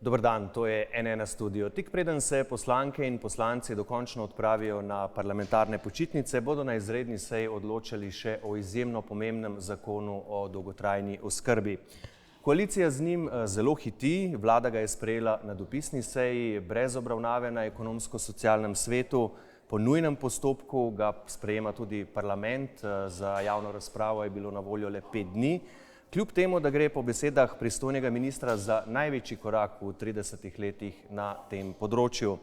Dober dan, to je N1 studio. Tik preden se poslanke in poslanci dokončno odpravijo na parlamentarne počitnice, bodo na izredni seji odločali še o izjemno pomembnem zakonu o dolgotrajni oskrbi. Koalicija z njim zelo hiti, vlada ga je sprejela na dopisni seji, brez obravnave na ekonomsko-socialnem svetu, po nujnem postopku ga sprejema tudi parlament, za javno razpravo je bilo na voljo le 5 dni. Kljub temu, da gre po besedah pristojnega ministra za največji korak v 30 letih na tem področju.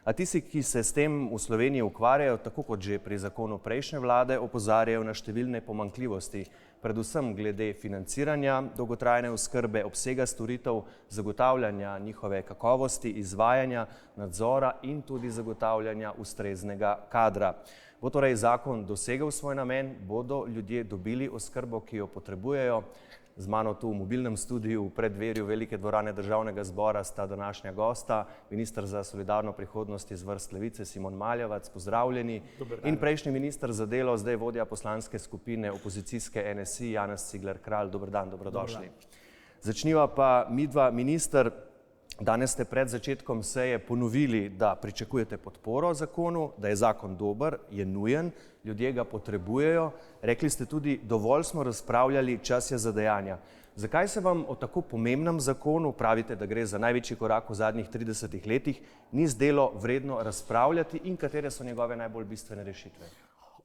A tisti, ki se s tem v Sloveniji ukvarjajo, tako kot že pri zakonu prejšnje vlade, opozarjajo na številne pomanjkljivosti, predvsem glede financiranja dolgotrajne oskrbe, obsega storitev, zagotavljanja njihove kakovosti, izvajanja, nadzora in tudi zagotavljanja ustreznega kadra. Bo torej zakon dosegel svoj namen, bodo ljudje dobili oskrbo, ki jo potrebujejo. Z mano tu v mobilnem studiu v preddverju velike dvorane Državnega zbora sta današnja gosta, minister za solidarno prihodnost iz vrst Levice Simon Maljevac, pozdravljeni, in prejšnji minister za delo, zdaj vodja poslanske skupine opozicijske NSI, Janez Cigler Kralj. Dober dan, dobrodošli. Začniva pa midva, minister. Danes ste pred začetkom seje ponovili, da pričakujete podporo zakonu, da je zakon dober, je nujen, ljudje ga potrebujejo. Rekli ste tudi, dovolj smo razpravljali, čas je za dejanja. Zakaj se vam o tako pomembnem zakonu, pravite, da gre za največji korak v zadnjih 30 letih, ni zdelo vredno razpravljati in katere so njegove najbolj bistvene rešitve?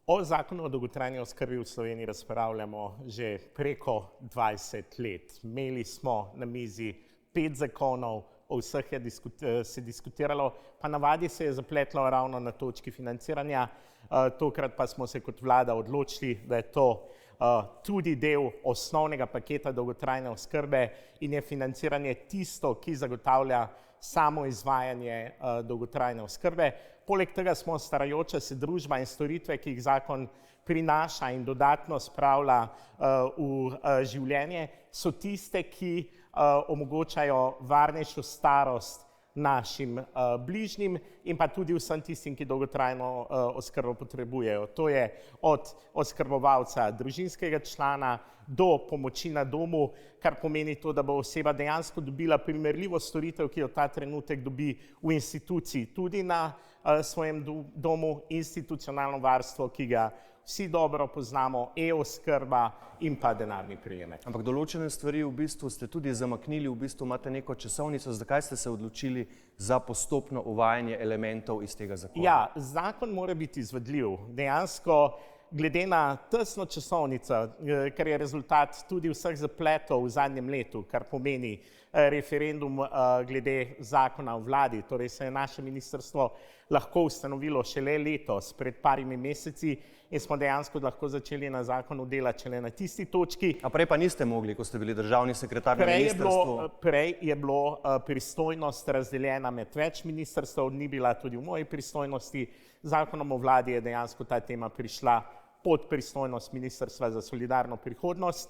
O zakonu o dolgotrajni oskrbi v Sloveniji razpravljamo že preko 20 let. Imeli smo na mizi 5 zakonov, o vseh je se diskutiralo, pa navadi se je zapletlo ravno na točki financiranja. Tokrat pa smo se kot vlada odločili, da je to tudi del osnovnega paketa dolgotrajne oskrbe in je financiranje tisto, ki zagotavlja samo izvajanje dolgotrajne oskrbe. Poleg tega smo starajoča se družba in storitve, ki jih zakon prinaša in dodatno spravlja v življenje, so tiste, ki omogočajo varnejšo starost našim bližnjim in pa tudi vsem tistim, ki dolgotrajno oskrbo potrebujejo. To je od oskrbovalca družinskega člana do pomoči na domu, kar pomeni to, da bo oseba dejansko dobila primerljivo storitev, ki jo ta trenutek dobi v instituciji, tudi na svojem domu, institucionalno varstvo, ki ga vsi dobro poznamo, e-oskrba in pa denarni prejemek. Ampak določene stvari v bistvu ste tudi zamaknili, v bistvu imate neko časovnico. Zakaj ste se odločili za postopno uvajanje elementov iz tega zakona? Ja, zakon mora biti izvedljiv. Dejansko, glede na tesno časovnico, kar je rezultat tudi vseh zapletov v zadnjem letu, kar pomeni referendum glede zakona o vladi, torej se je naše ministrstvo lahko ustanovilo šele letos, pred parimi meseci, in smo dejansko lahko začeli na zakonu delati šele na tisti točki. A prej pa niste mogli, ko ste bili državni sekretar na ministrstvu? Prej je bilo pristojnost razdeljena med več ministrstv, ni bila tudi v moji pristojnosti. Zakonom o vladi je dejansko ta tema prišla pod pristojnost Ministrstva za solidarno prihodnost.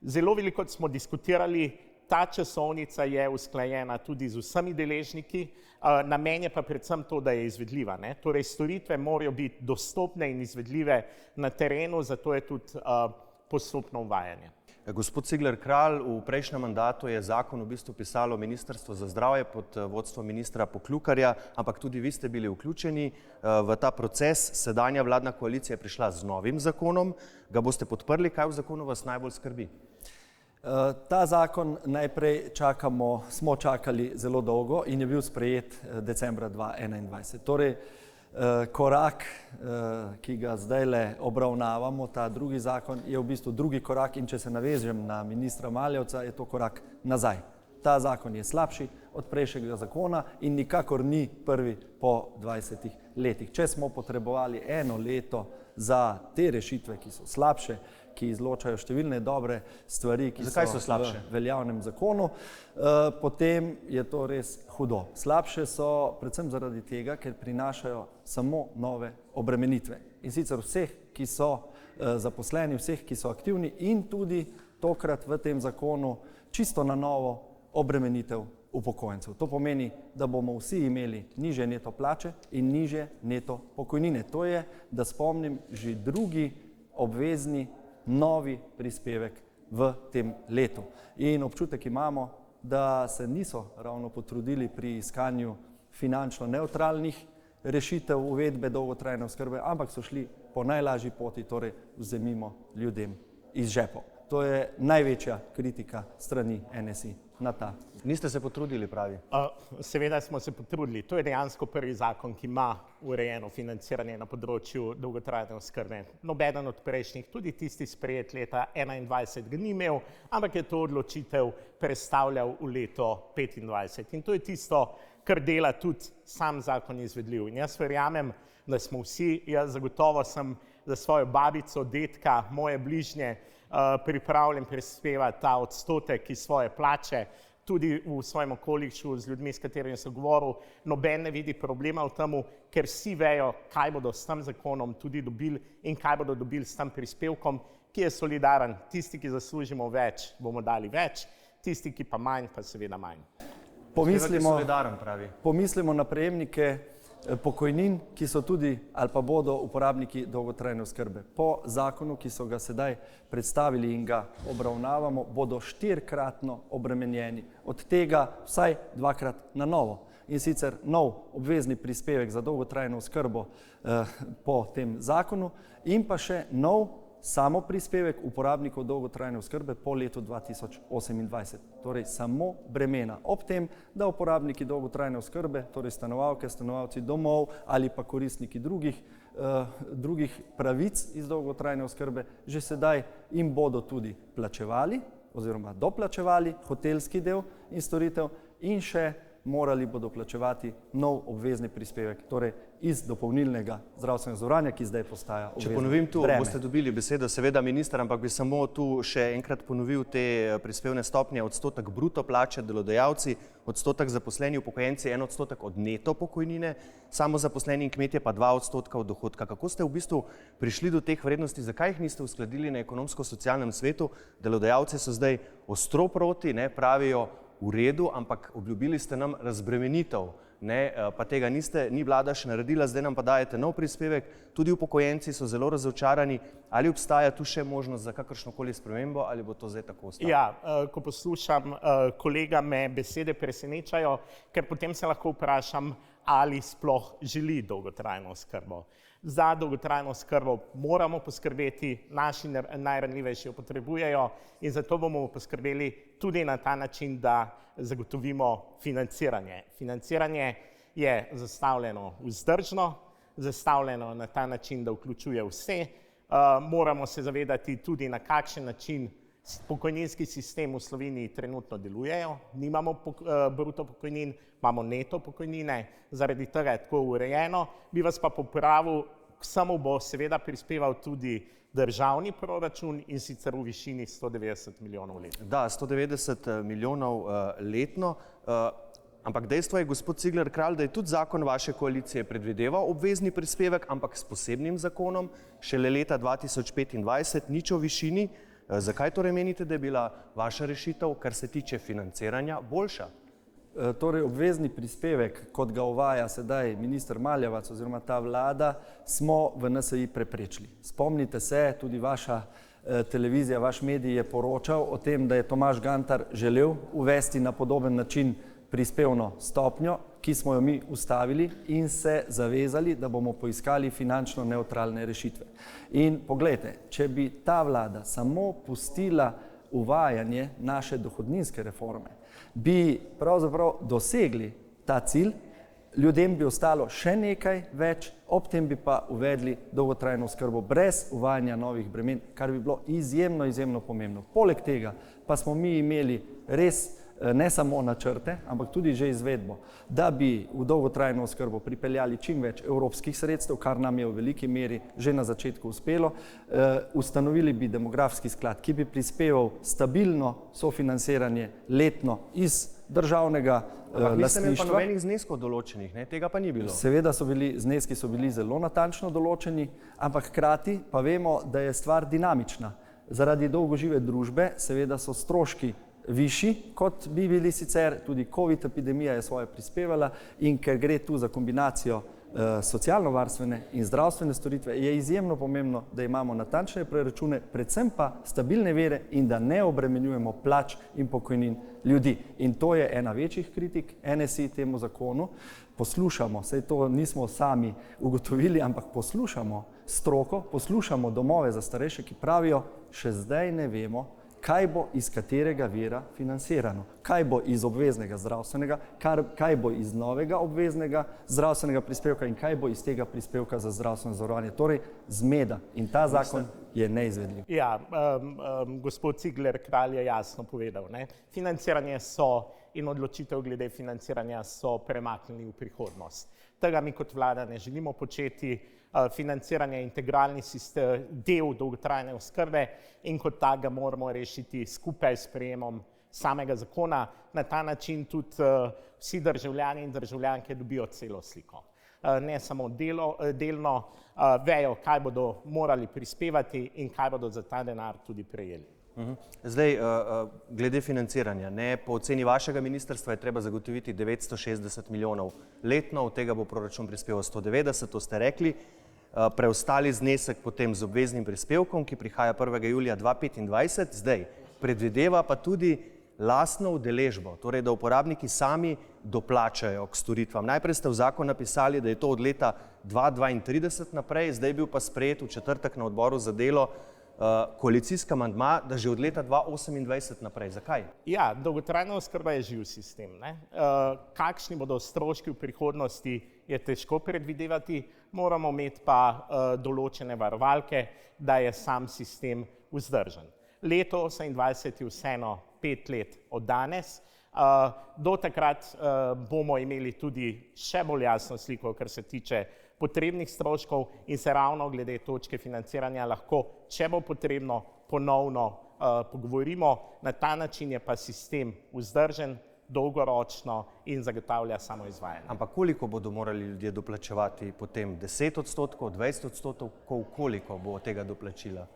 Zelo veliko smo diskutirali, ta časovnica je usklajena tudi z vsemi deležniki, namen je pa predvsem to, da je izvedljiva. Torej, storitve morajo biti dostopne in izvedljive na terenu, zato je tudi postopno uvajanje. Gospod Cigler Kralj, v prejšnjem mandatu je zakon v bistvu pisalo Ministrstvo za zdravje pod vodstvom ministra Poklukarja, ampak tudi vi ste bili vključeni v ta proces. Sedanja vladna koalicija je prišla z novim zakonom. Ga boste podprli? Kaj v zakonu vas najbolj skrbi? Ta zakon najprej smo čakali zelo dolgo in je bil sprejet decembra 2021. Torej, korak, ki ga zdajle obravnavamo, ta drugi zakon, je v bistvu drugi korak in če se navežem na ministra Maljevca, je to korak nazaj. Ta zakon je slabši od prejšnjega zakona in nikakor ni prvi po 20 letih. Če smo potrebovali 1 leto za te rešitve, ki so slabše, ki izločajo številne dobre stvari, ki so v veljavnem zakonu, potem je to res hudo. Slabše so predvsem zaradi tega, ker prinašajo samo nove obremenitve. In sicer vseh, ki so zaposleni, vseh, ki so aktivni in tudi tokrat v tem zakonu čisto na novo obremenitev upokojencev. To pomeni, da bomo vsi imeli nižje neto plače in nižje neto pokojnine. To je, da spomnim, že drugi obvezni novi prispevek v tem letu. In občutek imamo, da se niso ravno potrudili pri iskanju finančno nevtralnih rešitev uvedbe dolgotrajne oskrbe, ampak so šli po najlažji poti, torej vzemimo ljudem iz žepov. To je največja kritika strani NSI na ta. Niste se potrudili, pravi? Seveda smo se potrudili. To je dejansko prvi zakon, ki ima urejeno financiranje na področju dolgotrajne oskrbe. Nobeden od prejšnjih, tudi tisti sprejet leta 2021, ga ni imel, ampak je to odločitev prestavljal v leto 2025. In to je tisto, kar dela tudi sam zakon izvedljiv. In jaz verjamem, da smo vsi, jaz zagotovo sem za svojo babico, dedka, moje bližnje pripravljen prispevati ta odstotek iz svoje plače, tudi v svojem okolišu z ljudmi, s katerimi sem govoril, noben ne vidi problema v tem, ker vsi vejo, kaj bodo s tem zakonom tudi dobili in kaj bodo dobili s tem prispevkom, ki je solidaren. Tisti, ki zaslužimo več, bomo dali več, tisti, ki pa manj, pa seveda manj. Pomislimo na prejemnike pokojnin, ki so tudi ali pa bodo uporabniki dolgotrajne oskrbe. Po zakonu, ki so ga sedaj predstavili in ga obravnavamo, bodo 4-kratno obremenjeni, od tega vsaj 2-krat na novo. In sicer nov obvezni prispevek za dolgotrajno oskrbo po tem zakonu in pa še nov samo prispevek uporabnikov dolgotrajne oskrbe po letu 2028. Torej samo bremena. Ob tem, da uporabniki dolgotrajne oskrbe, torej stanovalke, stanovalci domov ali pa koristniki drugih pravic iz dolgotrajne oskrbe, že sedaj jim bodo tudi plačevali oziroma doplačevali hotelski del in storitev in še morali bodo plačevati nov obvezni prispevek, torej iz dopolnilnega zdravstvenega zavarovanja, ki zdaj postaja obvezno breme. Če ponovim tu, boste dobili besedo, seveda minister, ampak bi samo tu še enkrat ponovil te prispevne stopnje, odstotek bruto plače delodajalci, odstotek zaposleni upokojenci, 1% od neto pokojnine, samozaposleni in kmetje pa 2% od dohodka. Kako ste v bistvu prišli do teh vrednosti, zakaj jih niste uskladili na ekonomsko-socialnem svetu? Delodajalci so zdaj ostro proti, pravijo, v redu, ampak obljubili ste nam razbremenitev, pa tega ni vlada še naredila, zdaj nam pa dajete nov prispevek, tudi upokojenci so zelo razočarani. Ali obstaja tu še možnost za kakršnokoli spremembo ali bo to zdaj tako ostalo? Ja, ko poslušam kolega, me besede presenečajo, ker potem se lahko vprašam, ali sploh želi dolgotrajno oskrbo. Za dolgotrajno oskrbo moramo poskrbeti, naši najranljivejši jo potrebujejo in zato bomo poskrbeli tudi na ta način, da zagotovimo financiranje. Financiranje je zastavljeno vzdržno, zastavljeno na ta način, da vključuje vse. Moramo se zavedati tudi, na kakšen način pokojninski sistem v Sloveniji trenutno delujejo. Nimamo bruto pokojnin, imamo neto pokojnine, zaradi tega je tako urejeno. Bi vas pa popravil, k vsemu bo seveda prispeval tudi državni proračun in sicer v višini 190 milijonov letno. Da, 190 milijonov letno, ampak dejstvo je, gospod Cigler Kralj, da je tudi zakon vaše koalicije predvideval obvezni prispevek, ampak s posebnim zakonom, šele leta 2025, nič o višini. Zakaj torej menite, da je bila vaša rešitev, kar se tiče financiranja, boljša? Torej, obvezni prispevek, kot ga uvaja sedaj minister Maljevac oziroma ta vlada, smo v NSi preprečili. Spomnite se, tudi vaša televizija, vaš medij je poročal o tem, da je Tomaž Gantar želel uvesti na podoben način prispevno stopnjo, ki smo jo mi ustavili in se zavezali, da bomo poiskali finančno nevtralne rešitve. In poglejte, če bi ta vlada samo pustila uvajanje naše dohodninske reforme, bi pravzaprav dosegli ta cilj, ljudem bi ostalo še nekaj več, ob tem bi pa uvedli dolgotrajno oskrbo brez uvajanja novih bremen, kar bi bilo izjemno pomembno. Poleg tega pa smo mi imeli res ne samo načrte, ampak tudi že izvedbo, da bi v dolgotrajno oskrbo pripeljali čim več evropskih sredstev, kar nam je v veliki meri že na začetku uspelo. Ustanovili bi demografski sklad, ki bi prispeval stabilno sofinanciranje letno iz državnega lastništva. Niste imeli pa nobenih zneskov določenih, tega pa ni bilo. Seveda zneski so bili zelo natančno določeni, ampak hkrati pa vemo, da je stvar dinamična. Zaradi dolgožive družbe seveda so stroški višji, kot bi bili sicer, tudi COVID epidemija je svoje prispevala in ker gre tu za kombinacijo socialno-varstvene in zdravstvene storitve, je izjemno pomembno, da imamo natančne preračune, predvsem pa stabilne vire in da ne obremenjujemo plač in pokojnin ljudi. In to je ena večjih kritik NSI temu zakonu. Poslušamo, saj to nismo sami ugotovili, ampak poslušamo stroko, poslušamo domove za starejše, ki pravijo, še zdaj ne vemo, kaj bo iz katerega vira financirano, kaj bo iz obveznega zdravstvenega, kaj bo iz novega obveznega zdravstvenega prispevka in kaj bo iz tega prispevka za zdravstveno zavarovanje. Torej, zmeda in ta zakon je neizvedljiv. Ja, gospod Cigler Kralj je jasno povedal, ne? Financiranje in odločitev glede financiranja so premaknili v prihodnost. Tega mi kot vlada ne želimo početi. Financiranje je integralni del dolgotrajne oskrbe in kot takega moramo rešiti skupaj s sprejemom samega zakona. Na ta način tudi vsi državljani in državljanke dobijo celo sliko. Ne samo delno, vejo, kaj bodo morali prispevati in kaj bodo za ta denar tudi prejeli. Zdaj, glede financiranja, po oceni vašega ministrstva je treba zagotoviti 960 milijonov letno, od tega bo proračun prispeval 190, to ste rekli. Preostali znesek potem z obveznim prispevkom, ki prihaja 1. julija 2025, zdaj predvideva pa tudi lastno udeležbo, torej da uporabniki sami doplačajo k storitvam. Najprej ste v zakon napisali, da je to od leta 2032 naprej, zdaj je bil pa sprejet v četrtek na odboru za delo koalicijski amandma, da že od leta 2028 naprej. Zakaj? Ja, dolgotrajna oskrba je živ sistem, ne? Kakšni bodo stroški v prihodnosti, je težko predvidevati, moramo imeti pa določene varovalke, da je sam sistem vzdržen. Leto 2028 je vseeno 5 let od danes. Do takrat bomo imeli tudi še bolj jasno sliko, kar se tiče potrebnih stroškov in se ravno glede točke financiranja lahko, če bo potrebno, ponovno pogovorimo. Na ta način je pa sistem vzdržen, dolgoročno in zagotavlja samo izvajanje. Ampak koliko bodo morali ljudje doplačevati potem? 10 odstotkov, 20 odstotkov, koliko bo tega doplačila?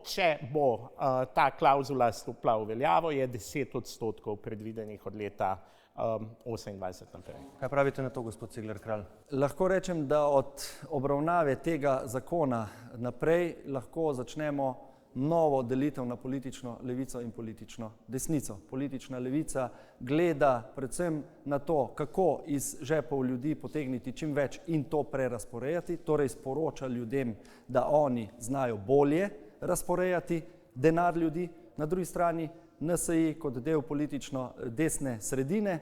Če bo ta klauzula stopila v veljavo, je 10 odstotkov predvidenih od leta 2028 naprej. Kaj pravite na to, gospod Cigler Kralj? Lahko rečem, da od obravnave tega zakona naprej lahko začnemo novo delitev na politično levico in politično desnico. Politična levica gleda predvsem na to, kako iz žepov ljudi potegniti čim več in to prerazporejati, torej sporoča ljudem, da oni znajo bolje razporejati denar ljudi. Na drugi strani NSI kot del politično desne sredine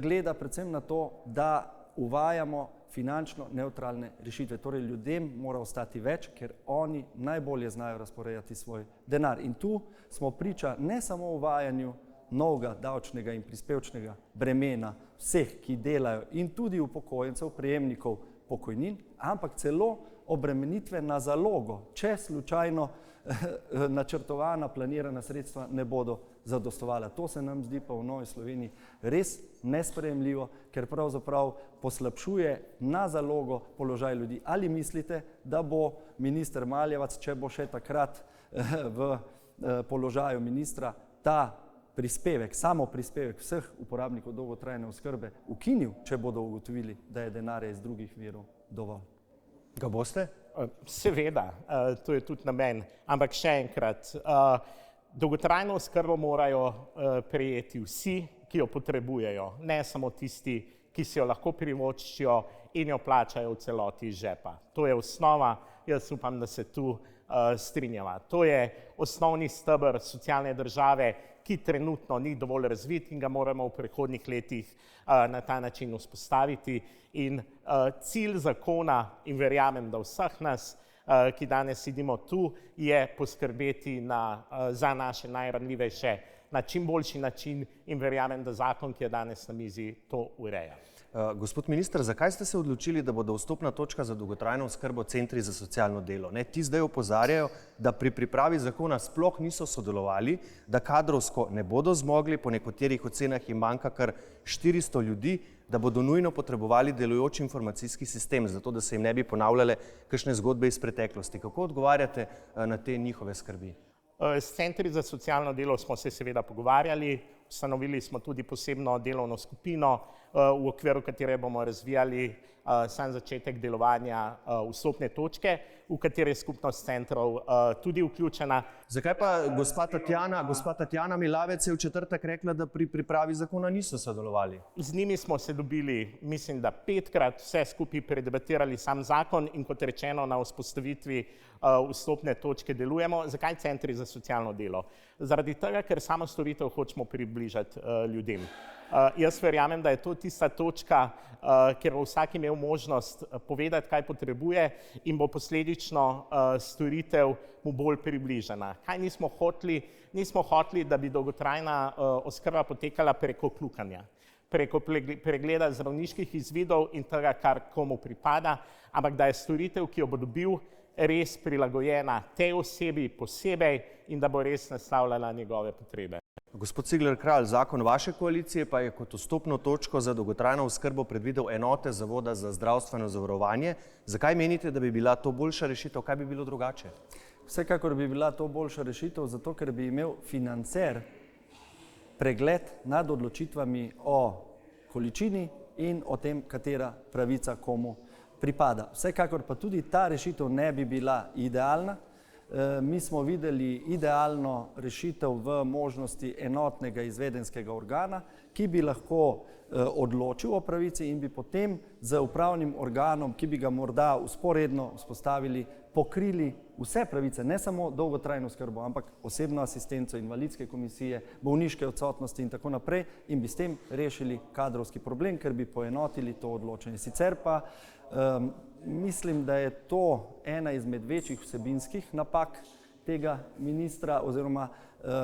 gleda predvsem na to, da uvajamo finančno nevtralne rešitve. Torej ljudem mora ostati več, ker oni najbolje znajo razporejati svoj denar. In tu smo priča ne samo uvajanju novega davčnega in prispevčnega bremena vseh, ki delajo in tudi upokojencev, prejemnikov pokojnin, ampak celo obremenitve na zalogo, če slučajno načrtovana, planirana sredstva ne bodo zadostovala. To se nam zdi pa v Novi Sloveniji res nesprejemljivo, ker pravzaprav poslabšuje na zalogo položaj ljudi. Ali mislite, da bo minister Maljevac, če bo še takrat v položaju ministra, ta prispevek, samo prispevek vseh uporabnikov dolgotrajne oskrbe ukinil, če bodo ugotovili, da je denarja iz drugih virov dovolj? Ga boste? Seveda, to je tudi namen, ampak še enkrat, dolgotrajno oskrbo morajo prejeti vsi, ki jo potrebujejo, ne samo tisti, ki si jo lahko privoščijo in jo plačajo v celoti iz žepa. To je osnova, jaz upam, da se tu strinjava. To je osnovni steber socialne države, ki trenutno ni dovolj razvit in ga moramo v prihodnjih letih na ta način vzpostaviti. In cilj zakona, in verjamem, da vseh nas, ki danes sedimo tu, je poskrbeti za naše najranljivejše na čim boljši način in verjamem, da zakon, ki je danes na mizi, to ureja. Gospod minister, zakaj ste se odločili, da bodo vstopna točka za dolgotrajno oskrbo centri za socialno delo? Ti zdaj opozarjajo, da pri pripravi zakona sploh niso sodelovali, da kadrovsko ne bodo zmogli, po nekaterih ocenah jim manjka kar 400 ljudi, da bodo nujno potrebovali delujoč informacijski sistem, zato da se jim ne bi ponavljale kakšne zgodbe iz preteklosti. Kako odgovarjate na te njihove skrbi? S centri za socialno delo smo se seveda pogovarjali, ustanovili smo tudi posebno delovno skupino, v okviru katere bomo razvijali sam začetek delovanja vstopne točke, v kateri je skupnost centrov tudi vključena. Zakaj pa gospa Tatjana Milavec je v četrtek rekla, da pri pripravi zakona niso sodelovali? Z njimi smo se dobili, mislim, da 5-krat, vse skupaj predebatirali sam zakon in kot rečeno na vzpostavitvi vstopne točke delujemo. Zakaj centri za socialno delo? Zaradi tega, ker samo storitev hočemo približati ljudem. Jaz verjamem, da je to tista točka, kjer bo vsak imel možnost povedati, kaj potrebuje in bo posledično storitev mu bolj približana. Kaj nismo hoteli? Nismo hoteli, da bi dolgotrajna oskrba potekala preko kljukanja, preko pregleda zdravniških izvidov in tega, kar komu pripada, ampak da je storitev, ki jo bo dobil, res prilagojena tej osebi posebej in da bo res naslavljala njegove potrebe. Gospod Cigler Kralj, zakon vaše koalicije pa je kot vstopno točko za dolgotrajno oskrbo predvidel enote Zavoda za zdravstveno zavarovanje. Zakaj menite, da bi bila to boljša rešitev? Kaj bi bilo drugače? Vsekakor bi bila to boljša rešitev, zato ker bi imel financer pregled nad odločitvami o količini in o tem, katera pravica komu pripada. Vsekakor pa tudi ta rešitev ne bi bila idealna. Mi smo videli idealno rešitev v možnosti enotnega izvedenskega organa, ki bi lahko odločil o pravici in bi potem z upravnim organom, ki bi ga morda vzporedno vzpostavili, pokrili vse pravice, ne samo dolgotrajno oskrbo, ampak osebno asistenco, invalidske komisije, bolniške odsotnosti in tako naprej in bi s tem rešili kadrovski problem, ker bi poenotili to odločanje. Sicer pa mislim, da je to ena izmed večjih vsebinskih napak tega ministra oziroma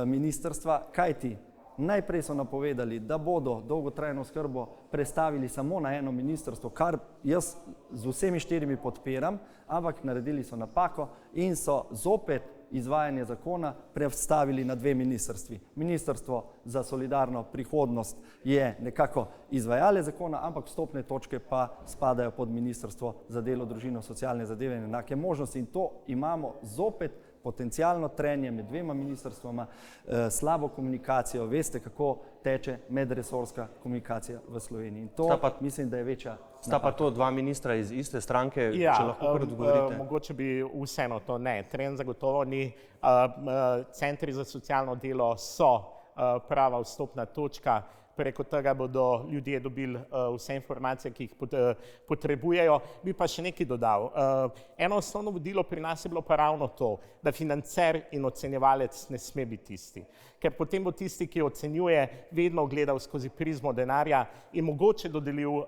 ministrstva, kajti najprej so napovedali, da bodo dolgotrajno oskrbo prestavili samo na eno ministrstvo, kar jaz z vsemi 4 podpiram, ampak naredili so napako in so zopet izvajanje zakona prestavili na 2 ministrstvi. Ministrstvo za solidarno prihodnost je nekako izvajale zakona, ampak vstopne točke pa spadajo pod Ministrstvo za delo, družino, socialne zadeve in enake možnosti. In to imamo zopet potencialno trenje med 2 ministrstvoma, slabo komunikacijo. Veste, kako teče medresorska komunikacija v Sloveniji. In to mislim, da je večja. Sta pa to 2 ministra iz iste stranke, če lahko kar odgovorite? Mogoče bi vseeno to ne. Trend zagotovo ni. Centri za socialno delo so prava vstopna točka. Preko tega bodo ljudje dobili vse informacije, ki jih potrebujejo. Bi pa še nekaj dodal. Eno osnovno vodilo pri nas je bilo pa ravno to, da financer in ocenjevalec ne sme biti tisti. Ker potem bo tisti, ki ocenjuje, vedno gledal skozi prizmo denarja in mogoče dodelil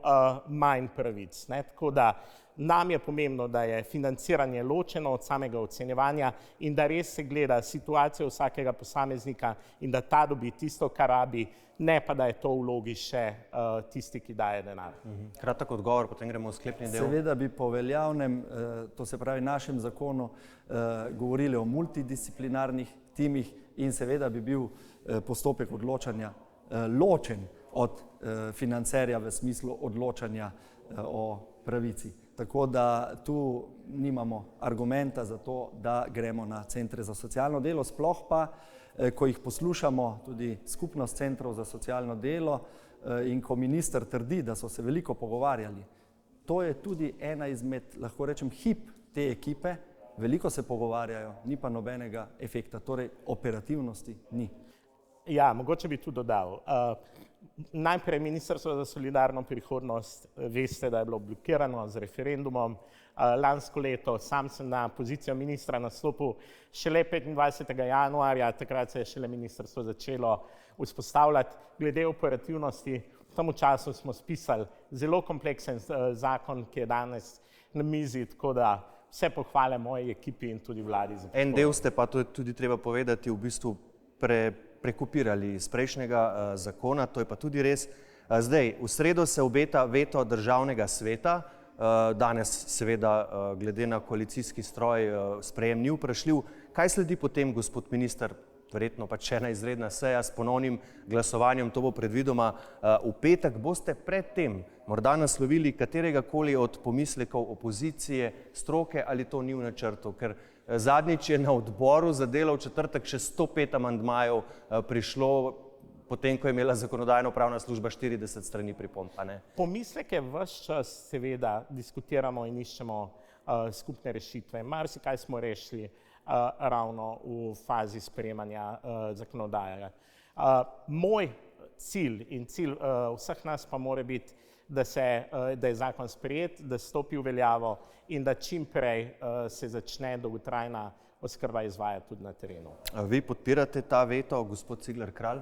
manj pravic. Tako da nam je pomembno, da je financiranje ločeno od samega ocenjevanja in da res se gleda situacijo vsakega posameznika in da ta dobi tisto, kar rabi, ne pa da je to v vlogi še tisti, ki daje denar. Kratek odgovor, potem gremo v sklepni del. Seveda bi po veljavnem, to se pravi našem zakonu, govorili o multidisciplinarnih timih in seveda bi bil postopek odločanja ločen od financerja v smislu odločanja o pravici. Tako da tu nimamo argumenta za to, da gremo na centre za socialno delo, sploh pa, ko jih poslušamo, tudi skupnost centrov za socialno delo in ko minister trdi, da so se veliko pogovarjali. To je tudi ena izmed, lahko rečem, hip te ekipe, veliko se pogovarjajo, ni pa nobenega efekta, torej operativnosti ni. Ja, mogoče bi tu dodal. Najprej Ministrstvo za solidarno prihodnost, veste, da je bilo blokirano z referendumom. Lansko leto sam sem na pozicijo ministra nastopil šele 25. januarja, takrat se je šele ministrstvo začelo vzpostavljati. Glede operativnosti, v tem času smo spisali zelo kompleksen zakon, ki je danes na mizi, tako da vse pohvale moji ekipi in tudi vladi za podporo. En del ste pa, to je tudi treba povedati, v bistvu prekopirali iz prejšnjega zakona, to je pa tudi res. Zdaj, v sredo se obeta veto Državnega sveta, danes seveda glede na koalicijski stroj sprejem ni vprašljiv. Kaj sledi potem, gospod minister? Verjetno pač ena izredna seja s ponovnim glasovanjem, to bo predvidoma v petek. Boste predtem morda naslovili kateregakoli od pomislekov opozicije, stroke ali to ni v načrtu? Ker zadnjič je na odboru za delo v četrtek še 105 amandmajev prišlo, potem ko je imela zakonodajno-pravna služba 40 strani pripomb, a ne? Pomisleke ves čas seveda diskutiramo in iščemo skupne rešitve. Marsikaj smo rešili ravno v fazi sprejemanja zakonodaje. Moj cilj in cilj vseh nas pa mora biti, da je zakon sprejet, da stopi v veljavo in da čim prej se začne dolgotrajna oskrba izvajati tudi na terenu. Vi podpirate ta veto, gospod Cigler Kralj?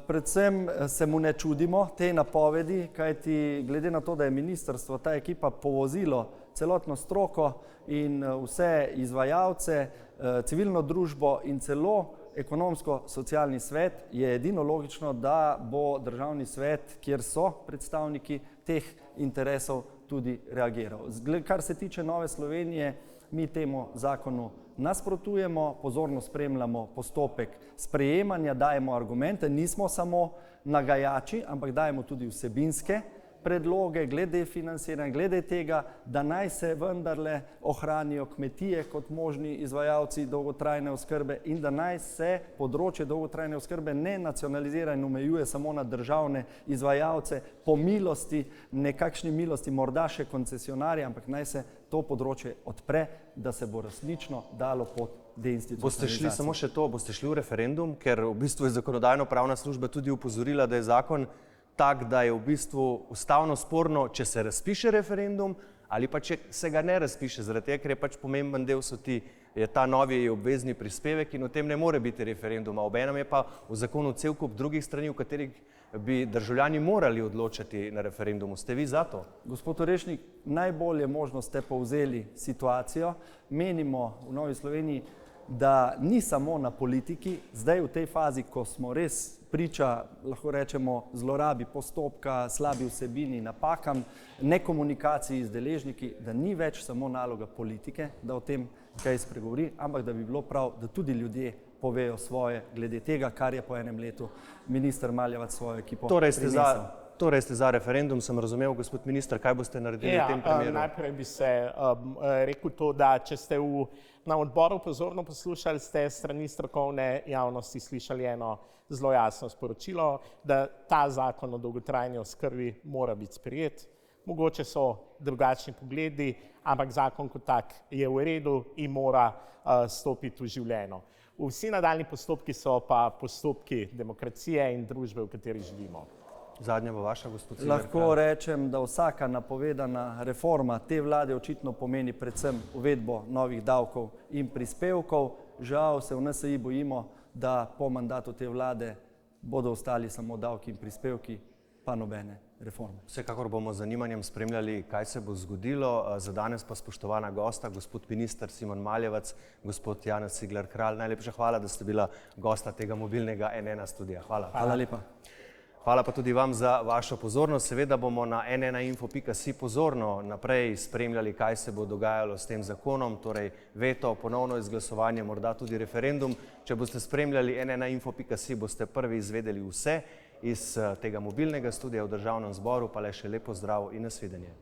Predvsem se mu ne čudimo tej napovedi, kajti glede na to, da je ministrstvo, ta ekipa povozilo celotno stroko in vse izvajalce, civilno družbo in celo ekonomsko-socialni svet, je edino logično, da bo državni svet, kjer so predstavniki teh interesov, tudi reagiral. Kar se tiče Nove Slovenije, mi temu zakonu nasprotujemo, pozorno spremljamo postopek sprejemanja, dajemo argumente, nismo samo nagajači, ampak dajemo tudi vsebinske predloge glede financiranja, glede tega, da naj se vendarle ohranijo kmetije kot možni izvajalci dolgotrajne oskrbe in da naj se področje dolgotrajne oskrbe ne nacionalizira in omejuje samo na državne izvajalce po milosti, nekakšni milosti morda še koncesionarje, ampak naj se to področje odpre, da se bo resnično dalo pot deinstitucionalizacije. Boste šli samo še to, boste šli v referendum, ker v bistvu je zakonodajno-pravna služba tudi opozorila, da je zakon tak, da je v bistvu ustavno sporno, če se razpiše referendum ali pa če se ga ne razpiše, zaradi tega, ker je pač pomemben del je ta novi obvezni prispevek in o tem ne more biti referenduma. Obenem je pa v zakonu cel kup drugih strani, v katerih bi državljani morali odločati na referendumu. Ste vi za to? Gospod Orešnik, najbolje možno ste povzeli situacijo. Menimo v Novi Sloveniji, da ni samo na politiki, zdaj v tej fazi, ko smo res priča, lahko rečemo, zlorabi postopka, slabi vsebini, napakam, nekomunikaciji z deležniki, da ni več samo naloga politike, da o tem kaj spregovori, ampak da bi bilo prav, da tudi ljudje povejo svoje glede tega, kar je po enem letu minister Maljevac svojo ekipo prinesel. Torej ste za referendum, sem razumel, gospod minister, kaj boste naredili v tem primeru? Najprej bi se rekel to, da če ste na odboru pozorno poslušali, ste strani strokovne javnosti slišali eno zelo jasno sporočilo, da ta zakon o dolgotrajni oskrbi mora biti sprejet. Mogoče so drugačni pogledi, ampak zakon kot tak je v redu in mora stopiti v življenje. Vsi nadaljni postopki so pa postopki demokracije in družbe, v kateri živimo. Zadnja bo vaša, gospod Cigler Kralj. Lahko rečem, da vsaka napovedana reforma te vlade očitno pomeni predvsem uvedbo novih davkov in prispevkov. Žal se v NSi bojimo, da po mandatu te vlade bodo ostali samo davki in prispevki, pa nobene reforme. Vsekakor bomo z zanimanjem spremljali, kaj se bo zgodilo. Za danes pa spoštovana gosta, gospod minister Simon Maljevac, gospod Janez Cigler Kralj. Najlepša hvala, da ste bila gosta tega mobilnega N1 studija. Hvala. Hvala lepa. Hvala pa tudi vam za vašo pozornost. Seveda bomo na n1info.si pozorno naprej spremljali, kaj se bo dogajalo s tem zakonom, torej veto, ponovno izglasovanje, morda tudi referendum. Če boste spremljali n1info.si, boste prvi izvedeli vse iz tega mobilnega studija v Državnem zboru, pa le še lep pozdrav in nasvidenje.